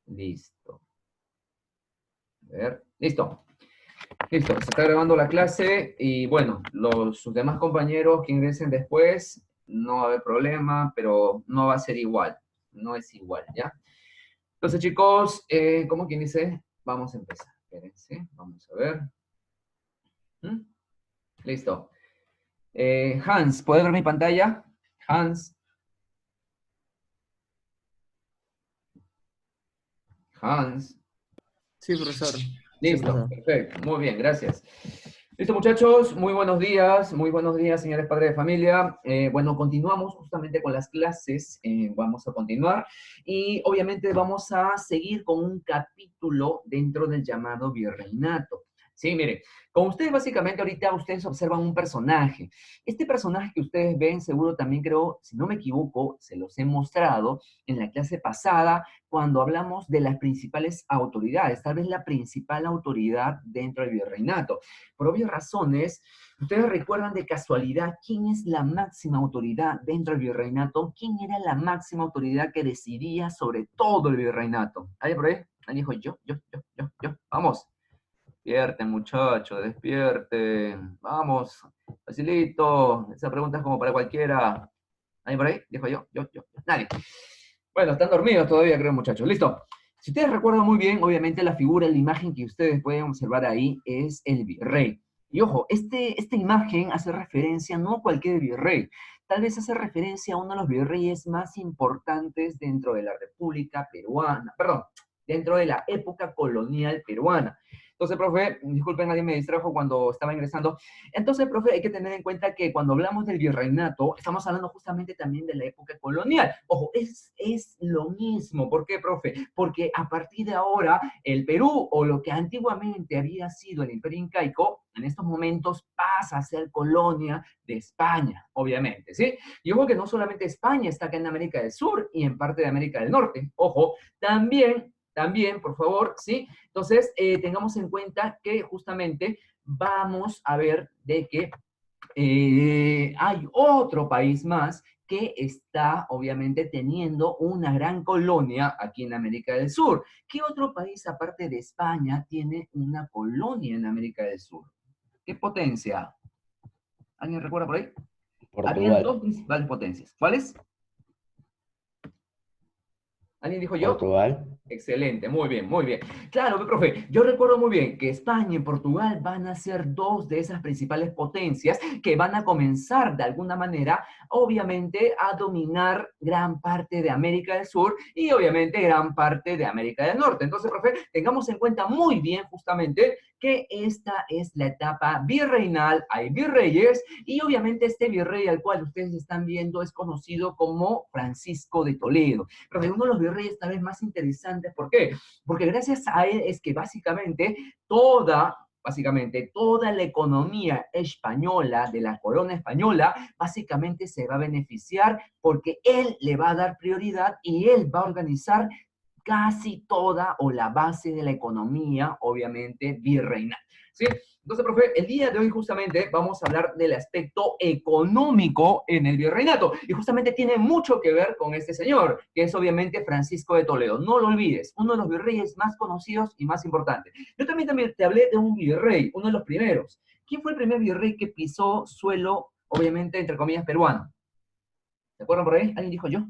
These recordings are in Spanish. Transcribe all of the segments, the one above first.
Listo. A ver, listo. Listo, se está grabando la clase y bueno, sus demás compañeros que ingresen después, no va a haber problema, pero no va a ser igual. No es igual, ¿ya? Entonces, chicos, ¿cómo quien dice? Vamos a empezar. Espérense, vamos a ver. ¿Mm? Listo. Hans, ¿puedes ver mi pantalla? Hans. Hans. Sí, profesor. Sí, Listo, profesor. perfecto. Muy bien, gracias. Listo, muchachos. Muy buenos días, señores padres de familia. Bueno, continuamos justamente con las clases. Vamos a continuar. Y obviamente vamos a seguir con un capítulo dentro del llamado virreinato. Sí, miren, con ustedes básicamente ahorita ustedes observan un personaje. Este personaje que ustedes ven, seguro también creo, si no me equivoco, se los he mostrado en la clase pasada cuando hablamos de las principales autoridades, tal vez la principal autoridad dentro del virreinato. Por obvias razones, ustedes recuerdan de casualidad quién es la máxima autoridad dentro del virreinato, quién era la máxima autoridad que decidía sobre todo el virreinato. ¿Alguien por ahí? ¿Alguien dijo yo? Vamos. Despierten, muchachos, despierten. Vamos, facilito. Esa pregunta es como para cualquiera. ¿Alguien por ahí? Dijo yo. Nadie. Bueno, están dormidos todavía, creo, muchachos. Listo. Si ustedes recuerdan muy bien, obviamente la figura, la imagen que ustedes pueden observar ahí es el virrey. Y ojo, esta imagen hace referencia no a cualquier virrey, tal vez hace referencia a uno de los virreyes más importantes dentro de la República Peruana, perdón, dentro de la época colonial peruana. Entonces, profe, disculpen, alguien me distrajo cuando estaba ingresando. Entonces, profe, hay que tener en cuenta que cuando hablamos del virreinato, estamos hablando justamente también de la época colonial. Ojo, es lo mismo. ¿Por qué, profe? Porque a partir de ahora, el Perú, o lo que antiguamente había sido el Imperio Incaico, en estos momentos pasa a ser colonia de España, obviamente, ¿sí? Y ojo que no solamente España está acá en América del Sur y en parte de América del Norte. Ojo, también, por favor, ¿sí? Entonces, tengamos en cuenta que justamente vamos a ver de que hay otro país más que está obviamente teniendo una gran colonia aquí en América del Sur. ¿Qué otro país aparte de España tiene una colonia en América del Sur? ¿Qué potencia? ¿Alguien recuerda por ahí? Habían Portugal. dos principales potencias. ¿Cuáles? ¿Alguien dijo yo? Portugal. Excelente, muy bien, muy bien. Claro, profe, yo recuerdo muy bien que España y Portugal van a ser dos de esas principales potencias que van a comenzar de alguna manera, obviamente, a dominar gran parte de América del Sur y obviamente gran parte de América del Norte. Entonces, profe, tengamos en cuenta muy bien justamente que esta es la etapa virreinal, hay virreyes y obviamente este virrey al cual ustedes están viendo es conocido como Francisco de Toledo. Pero de uno de los virreyes tal vez más interesantes. ¿Por qué? Porque gracias a él es que básicamente toda la economía española, de la corona española, básicamente se va a beneficiar porque él le va a dar prioridad y él va a organizar casi toda o la base de la economía, obviamente, virreinal. ¿Sí? Entonces, profe, el día de hoy justamente vamos a hablar del aspecto económico en el virreinato y justamente tiene mucho que ver con este señor, que es obviamente Francisco de Toledo. No lo olvides, uno de los virreyes más conocidos y más importantes. Yo también te hablé de un virrey, uno de los primeros. ¿Quién fue el primer virrey que pisó suelo, obviamente, entre comillas, peruano? ¿Se acuerdan por ahí? Alguien dijo yo.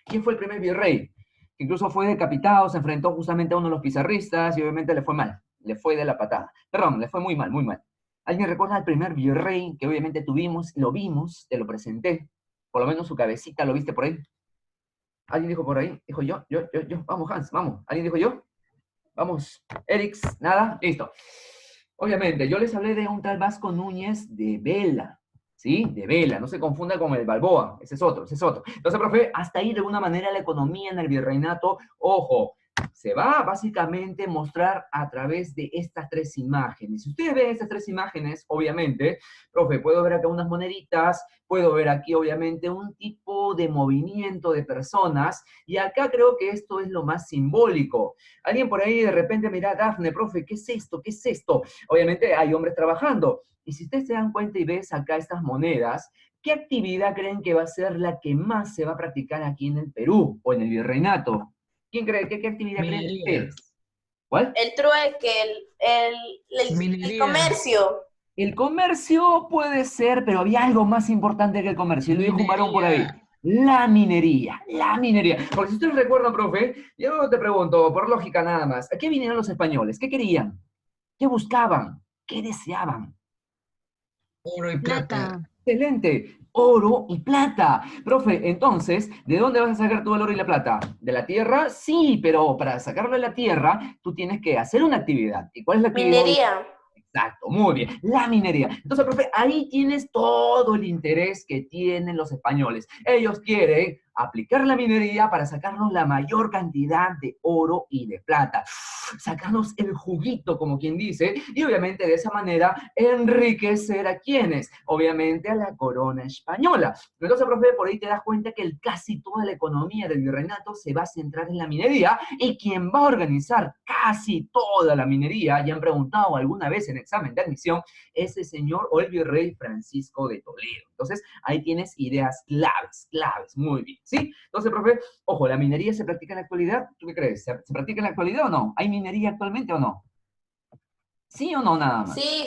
¿Quién fue el primer virrey? Que incluso fue decapitado, se enfrentó justamente a uno de los pizarristas y obviamente le fue mal. Le fue de la patada. Perdón, le fue muy mal, muy mal. ¿Alguien recuerda al primer virrey que obviamente tuvimos, lo vimos, te lo presenté? Por lo menos su cabecita, ¿lo viste por ahí? ¿Alguien dijo por ahí? Dijo yo. Vamos, Hans, vamos. ¿Alguien dijo yo? Vamos. Erix, nada, listo. Obviamente, yo les hablé de un tal Vasco Núñez de Vela, ¿sí? De Vela, no se confunda con el Balboa, ese es otro. Entonces, profe, hasta ahí de alguna manera la economía en el virreinato, ojo, se va básicamente a mostrar a través de estas tres imágenes. Si ustedes ven estas tres imágenes, obviamente, profe, puedo ver acá unas moneditas, puedo ver aquí obviamente un tipo de movimiento de personas, y acá creo que esto es lo más simbólico. Alguien por ahí de repente mira, Dafne, profe, ¿qué es esto? ¿Qué es esto? Obviamente hay hombres trabajando. Y si ustedes se dan cuenta y ves acá estas monedas, ¿qué actividad creen que va a ser la que más se va a practicar aquí en el Perú o en el virreinato? ¿Quién cree? ¿Qué actividad creen Minería. ustedes? ¿Cuál? El trueque, el Minería. comercio. El comercio puede ser, pero había algo más importante que el comercio, y lo dijo un varón por ahí. Minería. La minería, la minería. Porque si ustedes recuerdan, profe, yo te pregunto, por lógica nada más, ¿a qué vinieron los españoles? ¿Qué querían? ¿Qué buscaban? ¿Qué deseaban? Oro y plata. Excelente, oro y plata. Profe, entonces, ¿de dónde vas a sacar tú el oro y la plata? ¿De la tierra? Sí, pero para sacarlo de la tierra, tú tienes que hacer una actividad. ¿Y cuál es la actividad? Minería. Exacto, muy bien, la minería. Entonces, profe, ahí tienes todo el interés que tienen los españoles. Ellos quieren aplicar la minería para sacarnos la mayor cantidad de oro y de plata. Sacarnos el juguito, como quien dice, y obviamente de esa manera enriquecer a quienes, obviamente a la corona española. Entonces, profe, por ahí te das cuenta que casi toda la economía del virreinato se va a centrar en la minería, y quien va a organizar casi toda la minería, ya han preguntado alguna vez en examen de admisión, es el señor o el virrey Francisco de Toledo. Entonces, ahí tienes ideas claves, muy bien, ¿sí? Entonces, profe, ojo, ¿la minería se practica en la actualidad? ¿Tú qué crees? ¿Se practica en la actualidad o no? ¿Hay minería actualmente o no? ¿Sí o no nada más? Sí,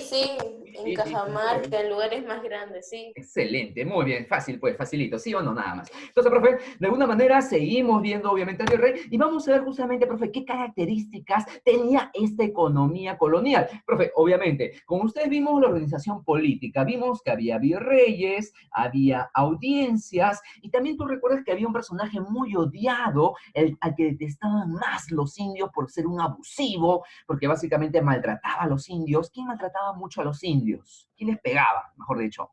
en Cajamarca, en lugares más grandes, sí. Excelente, muy bien, fácil pues, facilito, ¿sí o no nada más? Entonces, profe, de alguna manera seguimos viendo obviamente al virrey y vamos a ver justamente, profe, qué características tenía esta economía colonial. Profe, obviamente, como ustedes vimos la organización política, vimos que había virreyes, había audiencias, y también tú recuerdas que había un personaje muy odiado, al que detestaban más los indios por ser un abusivo, porque básicamente maltrataba a los indios. ¿Quién maltrataba mucho a los indios? ¿Quién les pegaba, mejor dicho?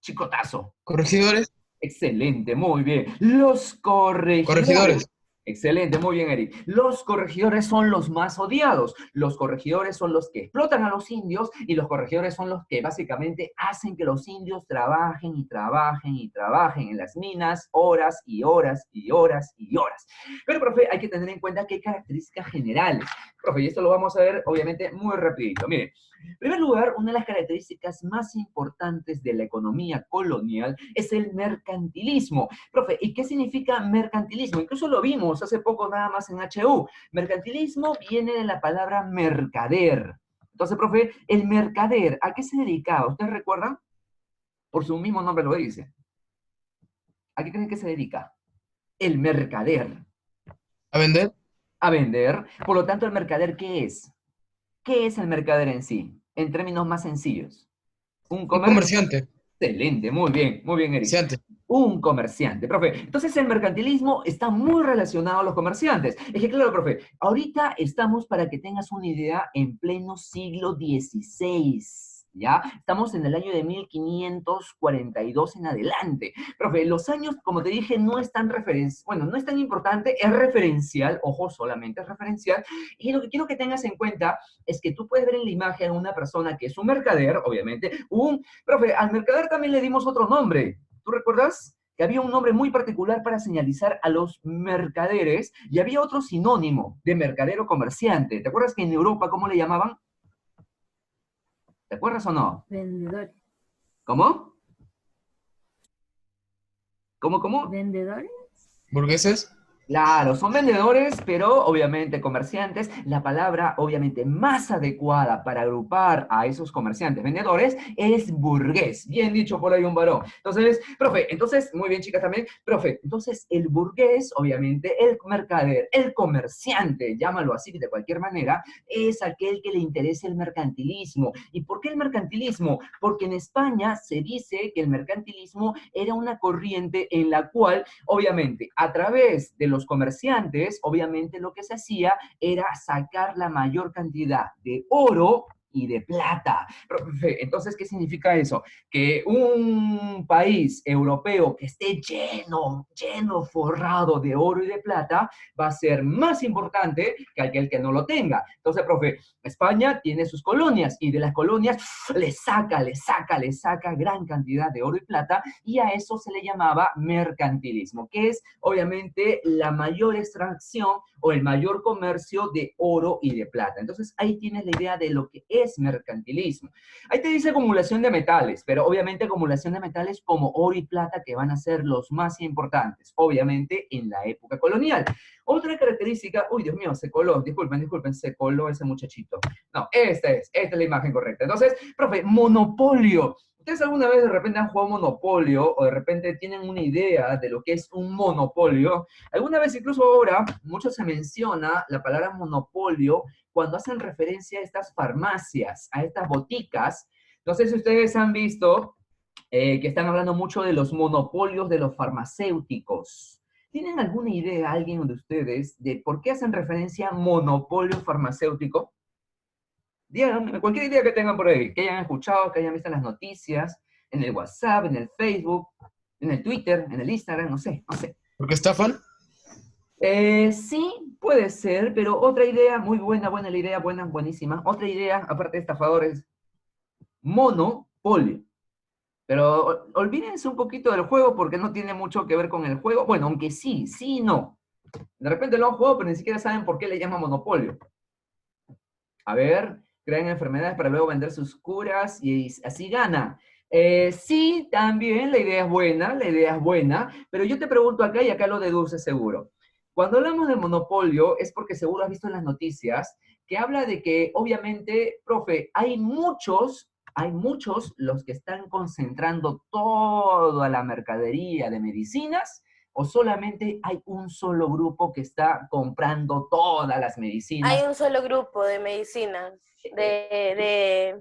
Chicotazo. Corregidores. Excelente, muy bien. Los corregidores. Corregidores. Excelente, muy bien, Eric. Los corregidores son los más odiados. Los corregidores son los que explotan a los indios, y los corregidores son los que básicamente hacen que los indios trabajen y trabajen y trabajen en las minas horas y horas y horas y horas. Pero, profe, hay que tener en cuenta que hay características generales. Profe, y esto lo vamos a ver obviamente muy rapidito. Mire, en primer lugar, una de las características más importantes de la economía colonial es el mercantilismo. Profe, ¿y qué significa mercantilismo? Incluso lo vimos hace poco nada más en HU. Mercantilismo viene de la palabra mercader. Entonces, profe, el mercader, ¿a qué se dedicaba? ¿Ustedes recuerdan? Por su mismo nombre lo dice. ¿A qué creen que se dedica? El mercader. ¿A vender? A vender. Por lo tanto, ¿el mercader qué es? ¿Qué es el mercader en sí? En términos más sencillos. Un Un comerciante. Excelente, muy bien, Eric. Comerciante. Un comerciante, profe. Entonces el mercantilismo está muy relacionado a los comerciantes. Es que claro, profe, ahorita estamos, para que tengas una idea, en pleno siglo XVI. ¿Ya? Estamos en el año de 1542 en adelante. Profe, los años, como te dije, no es tan bueno, no es tan importante, es referencial, ojo, solamente es referencial, y lo que quiero que tengas en cuenta es que tú puedes ver en la imagen a una persona que es un mercader, obviamente, profe, al mercader también le dimos otro nombre. ¿Tú recuerdas? Que había un nombre muy particular para señalizar a los mercaderes, y había otro sinónimo de mercader o comerciante. ¿Te acuerdas que en Europa cómo le llamaban? ¿Te acuerdas o no? Vendedores. ¿Cómo? ¿Cómo? ¿Vendedores? ¿Burgueses? Claro, son vendedores, pero obviamente comerciantes. La palabra obviamente más adecuada para agrupar a esos comerciantes vendedores es burgués. Bien dicho por ahí un varón. Entonces, profe, muy bien chicas también, profe, entonces el burgués, obviamente, el mercader, el comerciante, llámalo así de cualquier manera, es aquel que le interesa el mercantilismo. ¿Y por qué el mercantilismo? Porque en España se dice que el mercantilismo era una corriente en la cual, obviamente, a través de los comerciantes, obviamente lo que se hacía era sacar la mayor cantidad de oro y de plata. Profe, entonces, ¿qué significa eso? Que un país europeo que esté lleno, forrado de oro y de plata, va a ser más importante que aquel que no lo tenga. Entonces, profe, España tiene sus colonias, y de las colonias le saca gran cantidad de oro y plata, y a eso se le llamaba mercantilismo, que es obviamente la mayor extracción o el mayor comercio de oro y de plata. Entonces, ahí tienes la idea de lo que es mercantilismo. Ahí te dice acumulación de metales, pero obviamente acumulación de metales como oro y plata que van a ser los más importantes, obviamente en la época colonial. Otra característica, uy, Dios mío, se coló, disculpen, se coló ese muchachito. No, esta es la imagen correcta. Entonces, profe, monopolio. ¿Ustedes alguna vez de repente han jugado Monopolio o de repente tienen una idea de lo que es un monopolio? Alguna vez, incluso ahora, mucho se menciona la palabra monopolio cuando hacen referencia a estas farmacias, a estas boticas. No sé si ustedes han visto que están hablando mucho de los monopolios de los farmacéuticos. ¿Tienen alguna idea, alguien de ustedes, de por qué hacen referencia a monopolio farmacéutico? Díganme cualquier idea que tengan por ahí, que hayan escuchado, que hayan visto en las noticias, en el WhatsApp, en el Facebook, en el Twitter, en el Instagram, no sé. ¿Por qué estafan? Sí, puede ser, pero otra idea, muy buena la idea, buenísima. Otra idea, aparte de estafadores, monopolio. Pero olvídense un poquito del juego porque no tiene mucho que ver con el juego. Bueno, aunque sí y no. De repente lo han jugado, pero ni siquiera saben por qué le llaman monopolio. A ver, crean enfermedades para luego vender sus curas y así ganan. Sí, también la idea es buena, pero yo te pregunto acá y acá lo deduces seguro. Cuando hablamos de monopolio es porque seguro has visto en las noticias que habla de que obviamente, profe, hay muchos los que están concentrando toda la mercadería de medicinas o solamente hay un solo grupo que está comprando todas las medicinas. Hay un solo grupo de medicinas, vendedores,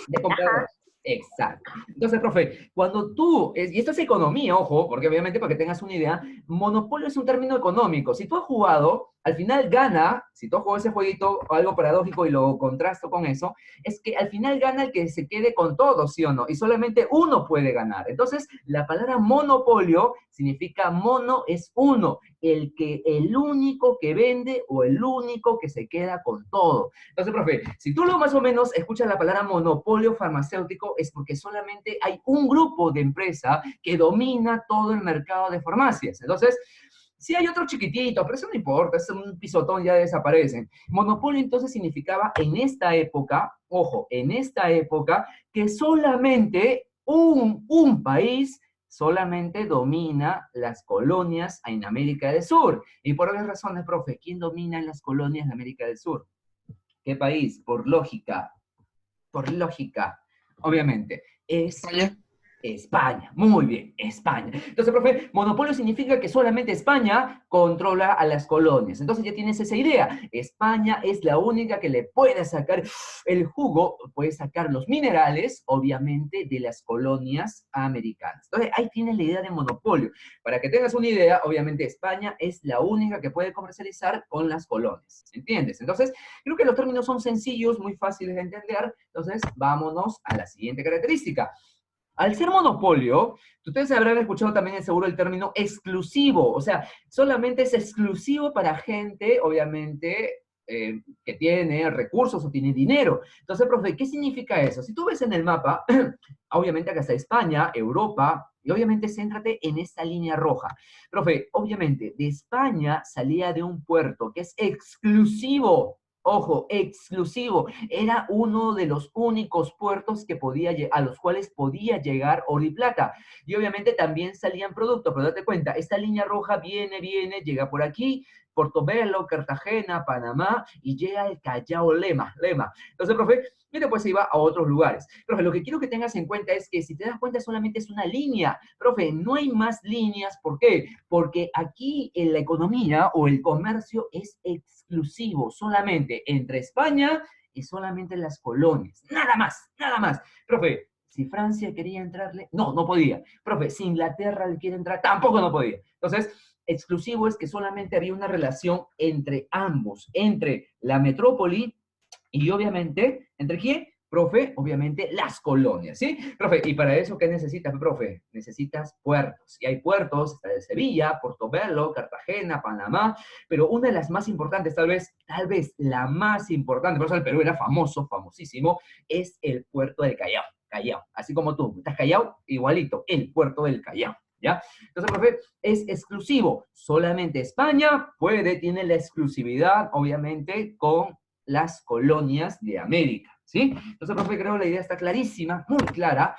de compradores. Ajá. Exacto. Entonces, profe, cuando tú, y esto es economía, ojo, porque obviamente para que tengas una idea, monopolio es un término económico. Si tú has jugado, al final gana, si tú has jugado ese jueguito, algo paradójico y lo contrasto con eso, es que al final gana el que se quede con todo, ¿sí o no? Y solamente uno puede ganar. Entonces, la palabra monopolio significa mono es uno, el único que vende o el único que se queda con todo. Entonces, profe, si tú lo más o menos escuchas la palabra monopolio farmacéutico, es porque solamente hay un grupo de empresa que domina todo el mercado de farmacias. Entonces, sí hay otro chiquitito, pero eso no importa, es un pisotón, ya desaparecen. Monopolio entonces significaba en esta época, ojo, en esta época, que solamente un país solamente domina las colonias en América del Sur. ¿Y por qué razones, profe? ¿Quién domina las colonias de América del Sur? ¿Qué país? Por lógica, obviamente, es España. Muy bien, España. Entonces, profe, monopolio significa que solamente España controla a las colonias. Entonces ya tienes esa idea. España es la única que le puede sacar el jugo, puede sacar los minerales, obviamente, de las colonias americanas. Entonces, ahí tienes la idea de monopolio. Para que tengas una idea, obviamente, España es la única que puede comercializar con las colonias. ¿Entiendes? Entonces, creo que los términos son sencillos, muy fáciles de entender. Entonces, vámonos a la siguiente característica. Al ser monopolio, ustedes habrán escuchado también seguro el término exclusivo, o sea, solamente es exclusivo para gente, obviamente, que tiene recursos o tiene dinero. Entonces, profe, ¿qué significa eso? Si tú ves en el mapa, obviamente acá está España, Europa, y obviamente céntrate en esta línea roja. Profe, obviamente, de España salía de un puerto que es exclusivo. Ojo, exclusivo. Era uno de los únicos puertos que a los cuales podía llegar oro y plata. Y obviamente también salían productos, pero date cuenta, esta línea roja viene, llega por aquí, Portobelo, Cartagena, Panamá, y llega el Callao Lema. Entonces, profe, y después se iba a otros lugares. Profe, lo que quiero que tengas en cuenta es que si te das cuenta solamente es una línea. Profe, no hay más líneas. ¿Por qué? Porque aquí en la economía o el comercio es exclusivo solamente entre España y solamente las colonias. Nada más. Profe, si Francia quería entrarle, no podía. Profe, si Inglaterra le quiere entrar, tampoco no podía. Entonces, exclusivo es que solamente había una relación entre ambos, entre la metrópoli y obviamente, ¿entre quién? Profe, obviamente las colonias, ¿sí? Profe, ¿y para eso qué necesitas, profe? Necesitas puertos. Y hay puertos, está de Sevilla, Portobelo, Cartagena, Panamá, pero una de las más importantes, tal vez la más importante, por eso el Perú era famosísimo, es el puerto del Callao. Así como tú, estás Callao, igualito, el puerto del Callao. ¿Ya? Entonces, profe, es exclusivo. Solamente España tiene la exclusividad, obviamente, con las colonias de América, ¿sí? Entonces, profe, creo que la idea está clarísima, muy clara.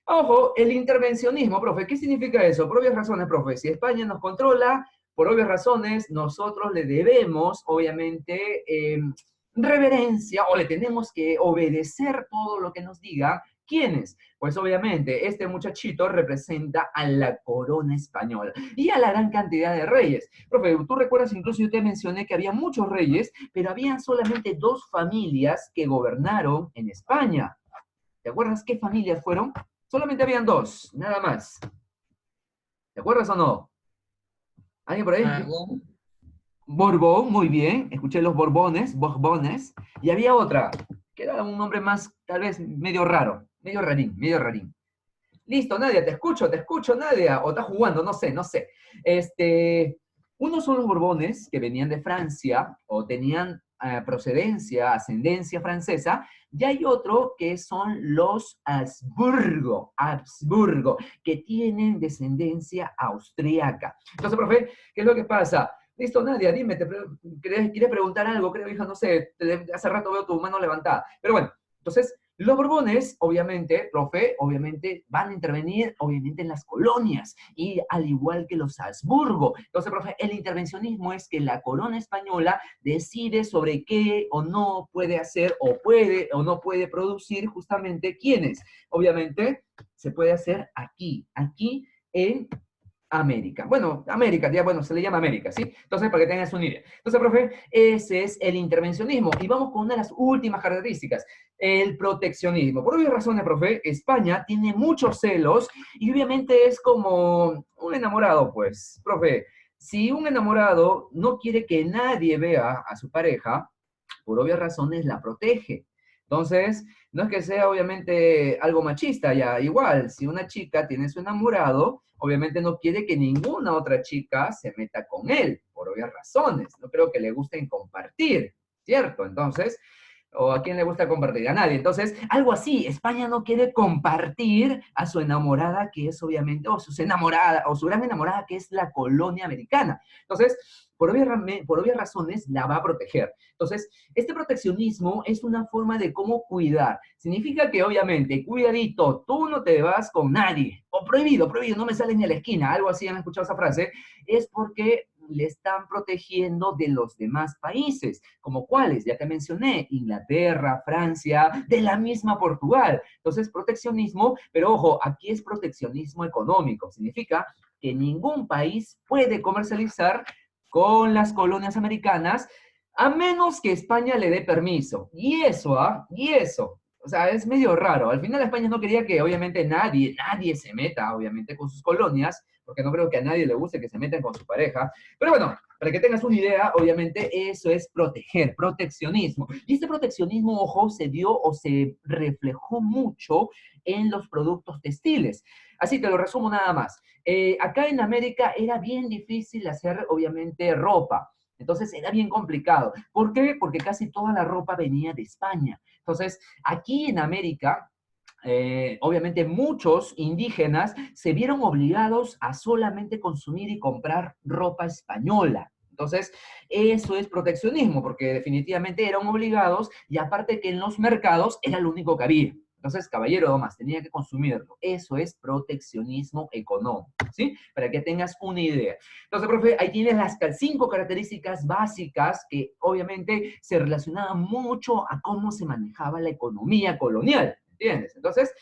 Ojo, el intervencionismo, profe, ¿qué significa eso? Por obvias razones, profe, si España nos controla, por obvias razones, nosotros le debemos, obviamente, reverencia, o le tenemos que obedecer todo lo que nos diga. ¿Quiénes? Pues obviamente este muchachito representa a la corona española y a la gran cantidad de reyes. Profe, tú recuerdas, incluso yo te mencioné que había muchos reyes, pero habían solamente dos familias que gobernaron en España. ¿Te acuerdas qué familias fueron? Solamente habían dos, nada más. ¿Te acuerdas o no? ¿Alguien por ahí? Aragón. Borbón, muy bien. Escuché los Borbones. Y había otra, que era un nombre más, tal vez, medio raro. Medio rarín, medio rarín. Listo, Nadia, te escucho, Nadia. O estás jugando, no sé, no sé. Unos son los Borbones, que venían de Francia, o tenían procedencia, ascendencia francesa, y hay otro que son los Habsburgo, que tienen descendencia austriaca. Entonces, profe, ¿qué es lo que pasa? Listo, Nadia, dime, ¿quieres preguntar algo? Creo, hija, no sé, hace rato veo tu mano levantada. Pero bueno, entonces, los Borbones, obviamente, profe, obviamente van a intervenir, obviamente, en las colonias, y al igual que los Habsburgo. Entonces, profe, el intervencionismo es que la corona española decide sobre qué o no puede hacer, o puede o no puede producir, justamente, ¿quiénes? Obviamente, se puede hacer aquí en América. Bueno, América, ya bueno, se le llama América, ¿sí? Entonces, para que tengas una idea. Entonces, profe, ese es el intervencionismo. Y vamos con una de las últimas características, el proteccionismo. Por obvias razones, profe, España tiene muchos celos y obviamente es como un enamorado, pues. Profe, si un enamorado no quiere que nadie vea a su pareja, por obvias razones la protege. Entonces, no es que sea obviamente algo machista, ya igual, si una chica tiene su enamorado, obviamente no quiere que ninguna otra chica se meta con él, por obvias razones. No creo que le gusten compartir, ¿cierto? Entonces, ¿o a quién le gusta compartir? A nadie. Entonces, algo así, España no quiere compartir a su enamorada, que es obviamente, o su enamorada, o su gran enamorada, que es la colonia americana. Entonces, por obvias razones, la va a proteger. Entonces, este proteccionismo es una forma de cómo cuidar. Significa que, obviamente, cuidadito, tú no te vas con nadie. O prohibido, prohibido, no me sales ni a la esquina. Algo así, ¿han escuchado esa frase? Es porque le están protegiendo de los demás países, como cuáles, ya te mencioné, Inglaterra, Francia, de la misma Portugal. Entonces, proteccionismo, pero ojo, aquí es proteccionismo económico, significa que ningún país puede comercializar con las colonias americanas a menos que España le dé permiso. Y eso, Y eso. O sea, es medio raro. Al final España no quería que obviamente nadie se meta, obviamente, con sus colonias, porque no creo que a nadie le guste que se metan con su pareja. Pero bueno, para que tengas una idea, obviamente eso es proteger, proteccionismo. Y este proteccionismo, ojo, se dio o se reflejó mucho en los productos textiles. Así te lo resumo nada más. Acá en América era bien difícil hacer, obviamente, ropa. Entonces era bien complicado. ¿Por qué? Porque casi toda la ropa venía de España. Entonces, aquí en América, obviamente muchos indígenas se vieron obligados a solamente consumir y comprar ropa española. Entonces, eso es proteccionismo, porque definitivamente eran obligados y aparte que en los mercados era lo único que había. Entonces, caballero Domas, tenía que consumirlo. Eso es proteccionismo económico, ¿sí? Para que tengas una idea. Entonces, profe, ahí tienes las 5 características básicas que obviamente se relacionaban mucho a cómo se manejaba la economía colonial, ¿entiendes? Entonces,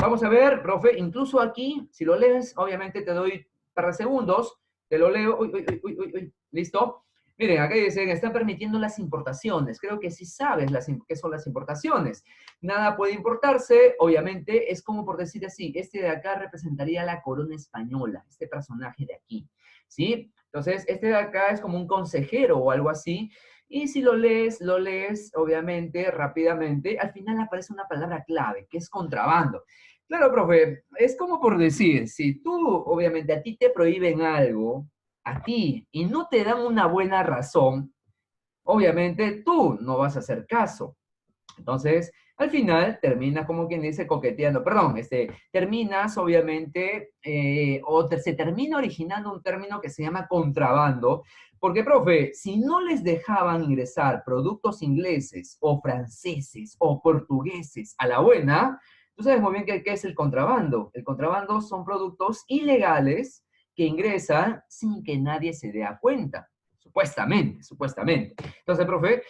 vamos a ver, profe, incluso aquí, si lo lees, obviamente te doy para segundos, te lo leo, ¿listo? Miren, acá dicen, están permitiendo las importaciones. Creo que sí sabes qué son las importaciones. Nada puede importarse, obviamente, es como por decir así, este de acá representaría la corona española, este personaje de aquí, ¿sí? Entonces, este de acá es como un consejero o algo así, y si lo lees, obviamente, rápidamente, al final aparece una palabra clave, que es contrabando. Claro, profe, es como por decir, si tú, obviamente, a ti te prohíben algo, a ti, y no te dan una buena razón, obviamente tú no vas a hacer caso. Entonces, Al final terminas como quien dice coqueteando, perdón, terminas obviamente, se termina originando un término que se llama contrabando, porque, profe, si no les dejaban ingresar productos ingleses o franceses o portugueses a la buena, tú sabes muy bien qué es el contrabando. El contrabando son productos ilegales que ingresan sin que nadie se dé cuenta. Supuestamente, supuestamente. Entonces, profe,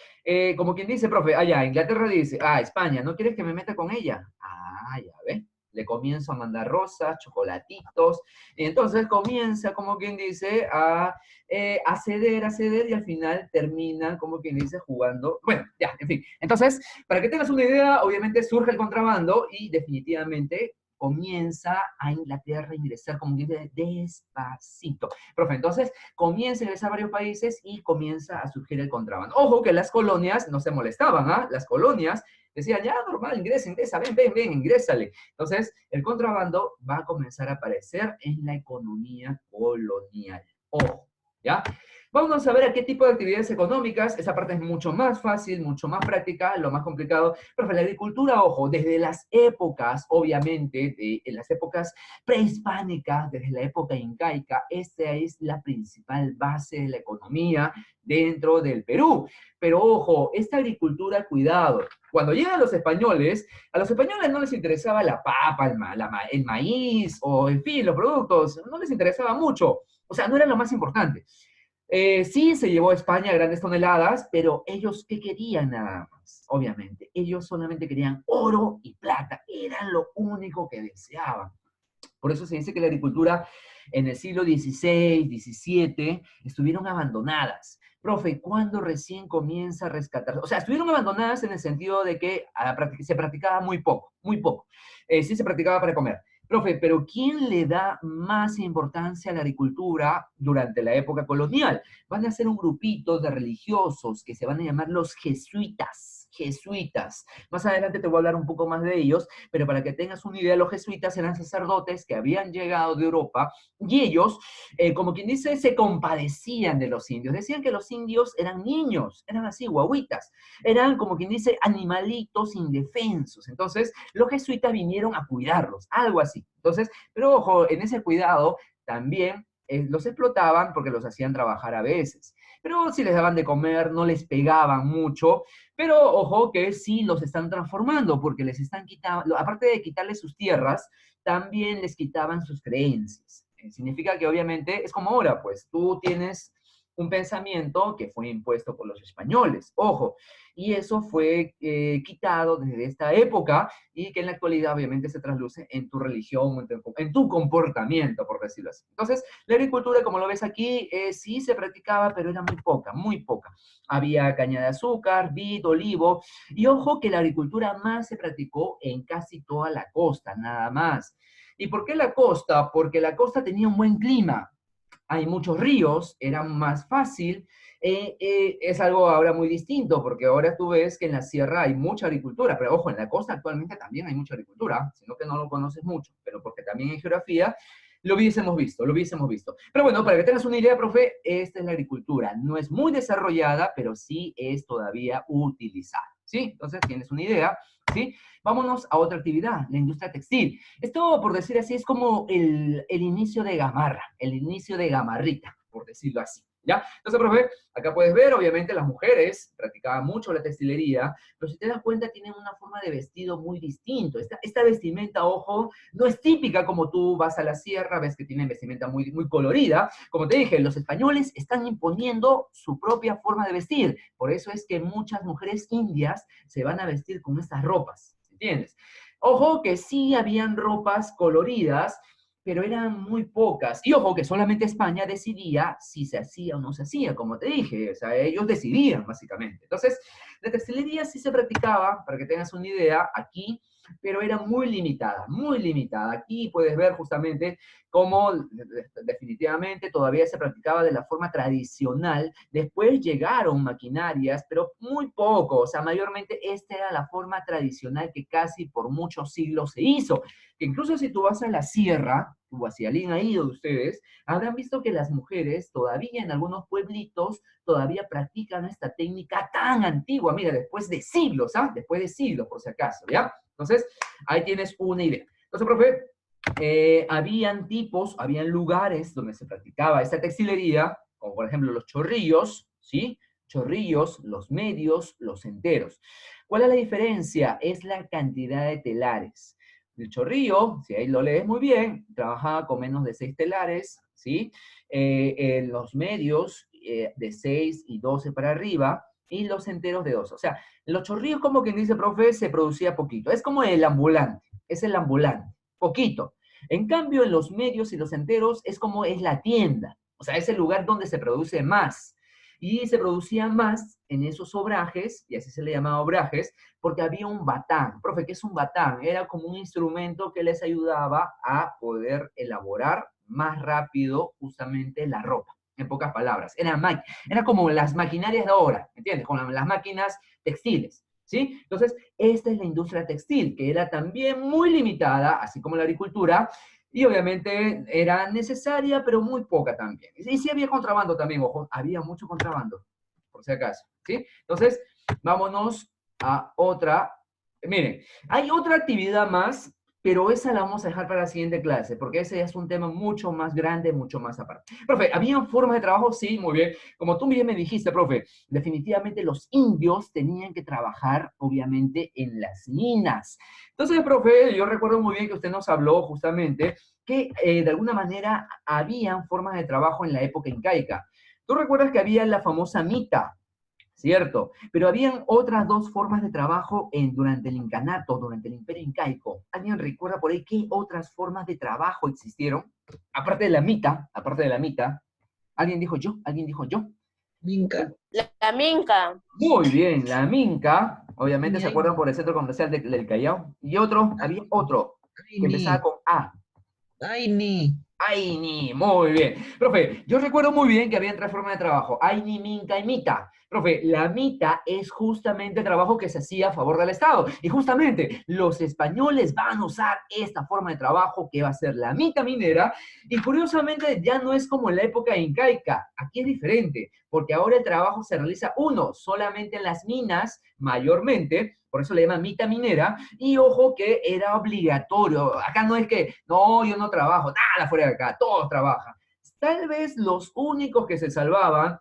como quien dice, profe, allá, Inglaterra dice, España, ¿no quieres que me meta con ella? Ya ve. Le comienzo a mandar rosas, chocolatitos, y entonces comienza, como quien dice, a ceder, y al final termina, como quien dice, jugando. Bueno, ya, en fin. Entonces, para que tengas una idea, obviamente surge el contrabando y definitivamente comienza a Inglaterra a ingresar, como quien dice, despacito. Profe, entonces comienza a ingresar a varios países y comienza a surgir el contrabando. Ojo que las colonias no se molestaban, ¿ah? Las colonias decían, ya, normal, ingresa, ven, ingrésale. Entonces, el contrabando va a comenzar a aparecer en la economía colonial. Ojo, ¿ya? Vamos a ver a qué tipo de actividades económicas. Esa parte es mucho más fácil, mucho más práctica, lo más complicado. Pero la agricultura, ojo, desde las épocas, obviamente, en las épocas prehispánicas, desde la época incaica, esta es la principal base de la economía dentro del Perú. Pero ojo, esta agricultura, cuidado, cuando llegan los españoles, a los españoles no les interesaba la papa, el maíz, o en fin, los productos, no les interesaba mucho. O sea, no era lo más importante. Sí, se llevó a España grandes toneladas, pero ellos, ¿qué querían nada más? Obviamente, ellos solamente querían oro y plata, era lo único que deseaban. Por eso se dice que la agricultura en el siglo XVI, XVII, estuvieron abandonadas. Profe, ¿cuándo recién comienza a rescatar? O sea, estuvieron abandonadas en el sentido de que se practicaba muy poco, muy poco. Sí se practicaba para comer. Profe, pero ¿quién le da más importancia a la agricultura durante la época colonial? Van a ser un grupito de religiosos que se van a llamar los jesuitas. Jesuitas. Más adelante te voy a hablar un poco más de ellos, pero para que tengas una idea, los jesuitas eran sacerdotes que habían llegado de Europa y ellos, como quien dice, se compadecían de los indios. Decían que los indios eran niños, eran así, guaguitas. Eran, como quien dice, animalitos indefensos. Entonces, los jesuitas vinieron a cuidarlos, algo así. Entonces, pero ojo, en ese cuidado también los explotaban porque los hacían trabajar a veces. Pero si les daban de comer, no les pegaban mucho. Pero ojo que sí los están transformando porque les están quitando, aparte de quitarles sus tierras, también les quitaban sus creencias. Significa que obviamente es como ahora, pues tú tienes un pensamiento que fue impuesto por los españoles, ojo, y eso fue quitado desde esta época y que en la actualidad obviamente se trasluce en tu religión, en tu comportamiento, por decirlo así. Entonces, la agricultura, como lo ves aquí, sí se practicaba, pero era muy poca, muy poca. Había caña de azúcar, vid, olivo, y ojo que la agricultura más se practicó en casi toda la costa, nada más. ¿Y por qué la costa? Porque la costa tenía un buen clima, hay muchos ríos, era más fácil. Es algo ahora muy distinto, porque ahora tú ves que en la sierra hay mucha agricultura, pero ojo, en la costa actualmente también hay mucha agricultura, sino que no lo conoces mucho, pero porque también en geografía lo hubiésemos visto, lo hubiésemos visto. Pero bueno, para que tengas una idea, profe, esta es la agricultura. No es muy desarrollada, pero sí es todavía utilizada, ¿sí? Entonces tienes una idea, ¿sí? Vámonos a otra actividad, la industria textil. Esto, por decir así, es como el inicio de Gamarra, el inicio de Gamarrita, por decirlo así, ¿ya? Entonces, profe, acá puedes ver, obviamente, las mujeres practicaban mucho la textilería, pero si te das cuenta, tienen una forma de vestido muy distinto. Esta vestimenta, ojo, no es típica como tú vas a la sierra, ves que tienen vestimenta muy, muy colorida. Como te dije, los españoles están imponiendo su propia forma de vestir. Por eso es que muchas mujeres indias se van a vestir con estas ropas. ¿Entiendes? Ojo que sí habían ropas coloridas, pero eran muy pocas. Y ojo que solamente España decidía si se hacía o no se hacía, como te dije. O sea, ellos decidían, básicamente. Entonces, la textilería sí se practicaba, para que tengas una idea, aquí, pero era muy limitada, muy limitada. Aquí puedes ver justamente cómo definitivamente todavía se practicaba de la forma tradicional. Después llegaron maquinarias, pero muy poco. O sea, mayormente esta era la forma tradicional que casi por muchos siglos se hizo. Que incluso si tú vas a la sierra, o si alguien ha ido de ustedes, habrán visto que las mujeres todavía en algunos pueblitos todavía practican esta técnica tan antigua, mira, después de siglos, ¿ah? Después de siglos, por si acaso, ¿ya? Entonces, ahí tienes una idea. Entonces, profe, habían lugares donde se practicaba esta textilería, como por ejemplo los chorrillos, ¿sí? Chorrillos, los medios, los enteros. ¿Cuál es la diferencia? Es la cantidad de telares. El chorrillo, si ahí lo lees muy bien, trabajaba con menos de 6 telares, ¿sí? En los medios, de 6 y 12 para arriba, y los enteros de 12. O sea, los chorrillos, como quien dice, profe, se producía poquito. Es como el ambulante, es el ambulante, poquito. En cambio, en los medios y los enteros es como es la tienda. O sea, es el lugar donde se produce más. Y se producía más en esos obrajes, y así se le llamaba obrajes, porque había un batán. Profe, ¿qué es un batán? Era como un instrumento que les ayudaba a poder elaborar más rápido justamente la ropa, en pocas palabras. Era como las maquinarias de ahora, ¿entiendes? Como las máquinas textiles, ¿sí? Entonces, esta es la industria textil, que era también muy limitada, así como la agricultura, y obviamente era necesaria, pero muy poca también. Y sí había contrabando también, ojo, había mucho contrabando, por si acaso, ¿sí? Entonces, vámonos a otra. Miren, hay otra actividad más, pero esa la vamos a dejar para la siguiente clase, porque ese es un tema mucho más grande, mucho más aparte. Profe, ¿habían formas de trabajo? Sí, muy bien. Como tú bien me dijiste, profe, definitivamente los indios tenían que trabajar, obviamente, en las minas. Entonces, profe, yo recuerdo muy bien que usted nos habló justamente que de alguna manera habían formas de trabajo en la época incaica. Tú recuerdas que había la famosa mita, ¿cierto? Pero habían otras dos formas de trabajo durante el incanato, durante el imperio incaico. ¿Alguien recuerda por ahí qué otras formas de trabajo existieron? Aparte de la mita, ¿alguien dijo yo? ¿Alguien dijo yo? Minca. La minca. Muy bien, la minca, obviamente se Ay, acuerdan por el centro comercial del Callao. Y otro, había otro, que empezaba con A. Ay, ni. Aini, muy bien. Profe, yo recuerdo muy bien que había tres formas de trabajo. Aini, minca y mita. Profe, la mita es justamente el trabajo que se hacía a favor del Estado. Y justamente los españoles van a usar esta forma de trabajo que va a ser la mita minera. Y curiosamente ya no es como en la época incaica. Aquí es diferente, porque ahora el trabajo se realiza solamente en las minas, mayormente. Por eso le llaman mita minera. Y ojo que era obligatorio. Acá no es que, no, yo no trabajo, nada fuera de acá, todos trabajan. Tal vez los únicos que se salvaban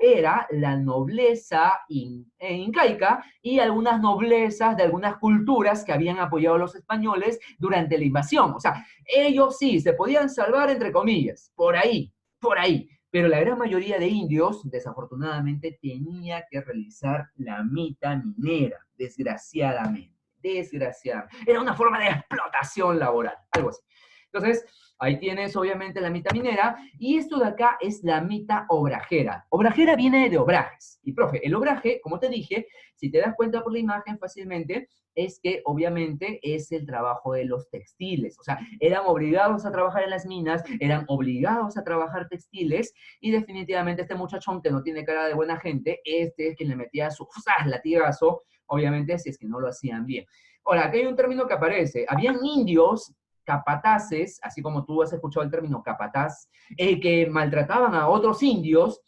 era la nobleza incaica y algunas noblezas de algunas culturas que habían apoyado a los españoles durante la invasión. O sea, ellos sí se podían salvar entre comillas, por ahí, por ahí. Pero la gran mayoría de indios, desafortunadamente, tenía que realizar la mita minera, desgraciadamente. Desgraciadamente. Era una forma de explotación laboral, algo así. Entonces, ahí tienes obviamente la mita minera, y esto de acá es la mita obrajera. Obrajera viene de obrajes. Y profe, el obraje, como te dije, si te das cuenta por la imagen fácilmente, es que obviamente es el trabajo de los textiles. O sea, eran obligados a trabajar en las minas, eran obligados a trabajar textiles, y definitivamente este muchachón que no tiene cara de buena gente, este es quien le metía su latigazo, obviamente si es que no lo hacían bien. Ahora, aquí hay un término que aparece. Habían indios capataces, así como tú has escuchado el término capataz, que maltrataban a otros indios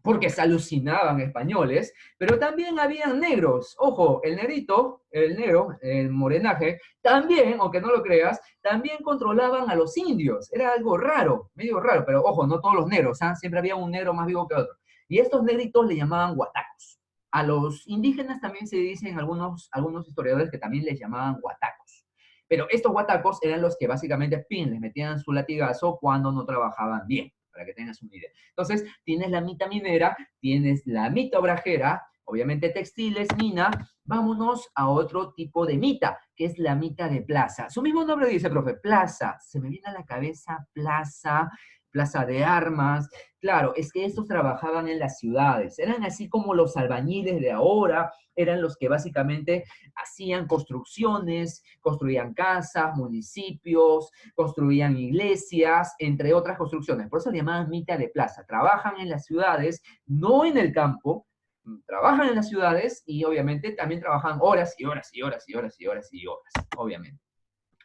porque se alucinaban españoles, pero también habían negros. Ojo, el negrito, el negro, el morenaje, también, aunque no lo creas, también controlaban a los indios. Era algo raro, medio raro, pero ojo, no todos los negros, ¿eh? Siempre había un negro más vivo que otro. Y estos negritos le llamaban huatacos. A los indígenas también se dicen algunos historiadores que también les llamaban huatacos. Pero estos huatacos eran los que básicamente, les metían su latigazo cuando no trabajaban bien, para que tengas una idea. Entonces, tienes la mita minera, tienes la mita obrajera, obviamente textiles, mina. Vámonos a otro tipo de mita, que es la mita de plaza. Su mismo nombre dice, profe, plaza. Se me viene a la cabeza plaza, plaza de armas. Claro, es que estos trabajaban en las ciudades. Eran así como los albañiles de ahora, eran los que básicamente hacían construcciones, construían casas, municipios, construían iglesias, entre otras construcciones. Por eso le llamaban mita de plaza. Trabajan en las ciudades, no en el campo, trabajan en las ciudades y obviamente también trabajan horas y horas y horas y horas y horas y horas, obviamente.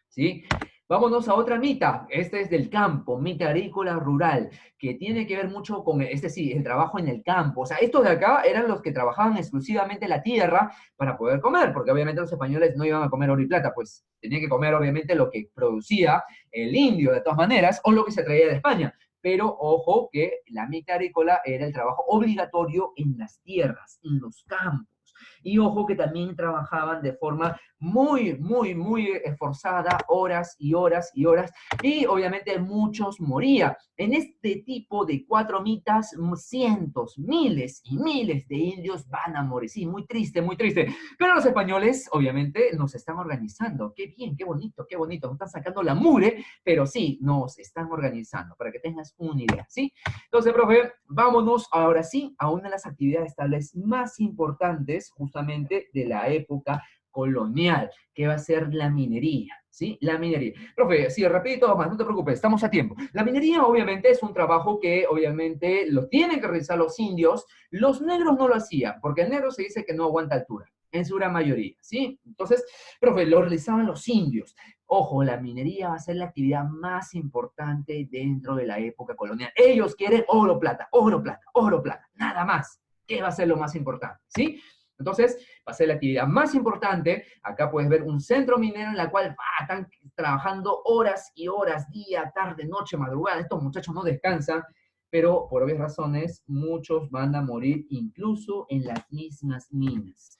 ¿Sí? Vámonos a otra mita. Este es del campo, mita agrícola rural, que tiene que ver mucho con, sí, el trabajo en el campo. O sea, estos de acá eran los que trabajaban exclusivamente la tierra para poder comer, porque obviamente los españoles no iban a comer oro y plata, pues tenían que comer obviamente lo que producía el indio de todas maneras, o lo que se traía de España. Pero ojo que la mita agrícola era el trabajo obligatorio en las tierras, en los campos. Y ojo que también trabajaban de forma muy esforzada, horas y horas y horas, y obviamente muchos morían. En este tipo de 4 mitas, cientos, miles y miles de indios van a morir. Sí, muy triste, muy triste. Pero los españoles, obviamente, nos están organizando. Qué bien, qué bonito, qué bonito. Nos están sacando la mugre, pero sí, nos están organizando, para que tengas una idea, ¿sí? Entonces, profe, vámonos ahora sí a una de las actividades tal vez más importantes justamente de la época colonial, que va a ser la minería, ¿sí? La minería. Profe, sí, rapidito más, no te preocupes, estamos a tiempo. La minería obviamente es un trabajo que obviamente lo tienen que realizar los indios, los negros no lo hacían, porque el negro se dice que no aguanta altura, en su gran mayoría, ¿sí? Entonces, profe, lo realizaban los indios. Ojo, la minería va a ser la actividad más importante dentro de la época colonial. Ellos quieren oro, plata, oro, plata, oro, plata, nada más. ¿Qué va a ser lo más importante? ¿Sí? Entonces, va a ser la actividad más importante. Acá puedes ver un centro minero en la cual están trabajando horas y horas, día, tarde, noche, madrugada. Estos muchachos no descansan, pero por obvias razones, muchos van a morir incluso en las mismas minas.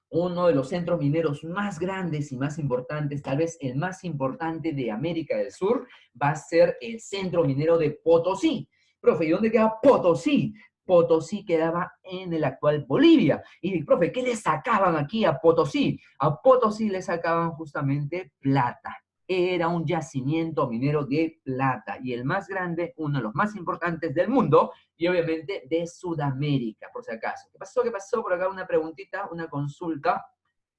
Uno de los centros mineros más grandes y más importantes, tal vez el más importante de América del Sur, va a ser el centro minero de Potosí. Profe, ¿y dónde queda Potosí? Potosí quedaba en el actual Bolivia. Y, profe, ¿qué le sacaban aquí a Potosí? A Potosí le sacaban justamente plata. Era un yacimiento minero de plata y el más grande, uno de los más importantes del mundo y obviamente de Sudamérica, por si acaso. ¿Qué pasó? ¿Qué pasó? Por acá una preguntita, una consulta.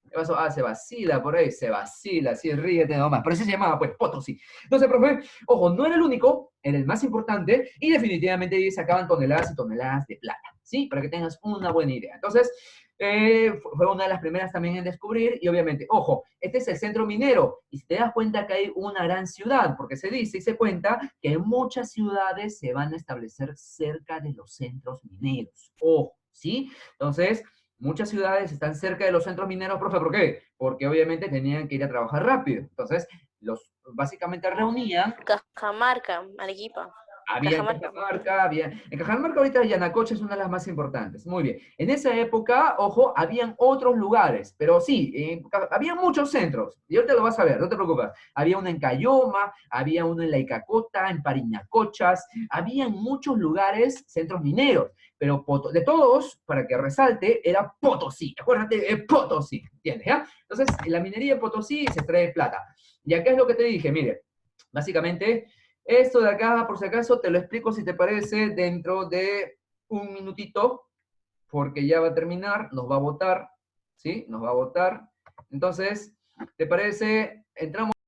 ¿Qué pasó? Ah, se vacila por ahí, se vacila, sí, ríete nomás. Pero ese se llamaba, pues, Potosí. Entonces, profe, ojo, no era el único, era el más importante, y definitivamente ahí sacaban toneladas y toneladas de plata, ¿sí? Para que tengas una buena idea. Entonces, fue una de las primeras también en descubrir, y obviamente, ojo, este es el centro minero, y si te das cuenta que hay una gran ciudad, porque se dice y se cuenta que muchas ciudades se van a establecer cerca de los centros mineros. Ojo, ¿sí? Entonces, muchas ciudades están cerca de los centros mineros, profe, ¿por qué? Porque obviamente tenían que ir a trabajar rápido. Entonces, los básicamente reunían. Cajamarca, Arequipa. Había en Cajamarca. Cajamarca, en Cajamarca ahorita Yanacocha es una de las más importantes. Muy bien. En esa época, ojo, habían otros lugares, pero sí, había muchos centros. Y ahorita lo vas a ver, no te preocupes. Había uno en Cayoma, había uno en La Icacota, en Parinacochas, habían muchos lugares, centros mineros, pero de todos, para que resalte, era Potosí. Acuérdate de Potosí, ¿entiendes? ¿Ya? Entonces, en la minería de Potosí se extrae plata. Y acá es lo que te dije, mire, básicamente esto de acá, por si acaso, te lo explico si te parece dentro de un minutito, porque ya va a terminar, nos va a votar, ¿sí? Nos va a votar. Entonces, ¿te parece? Entramos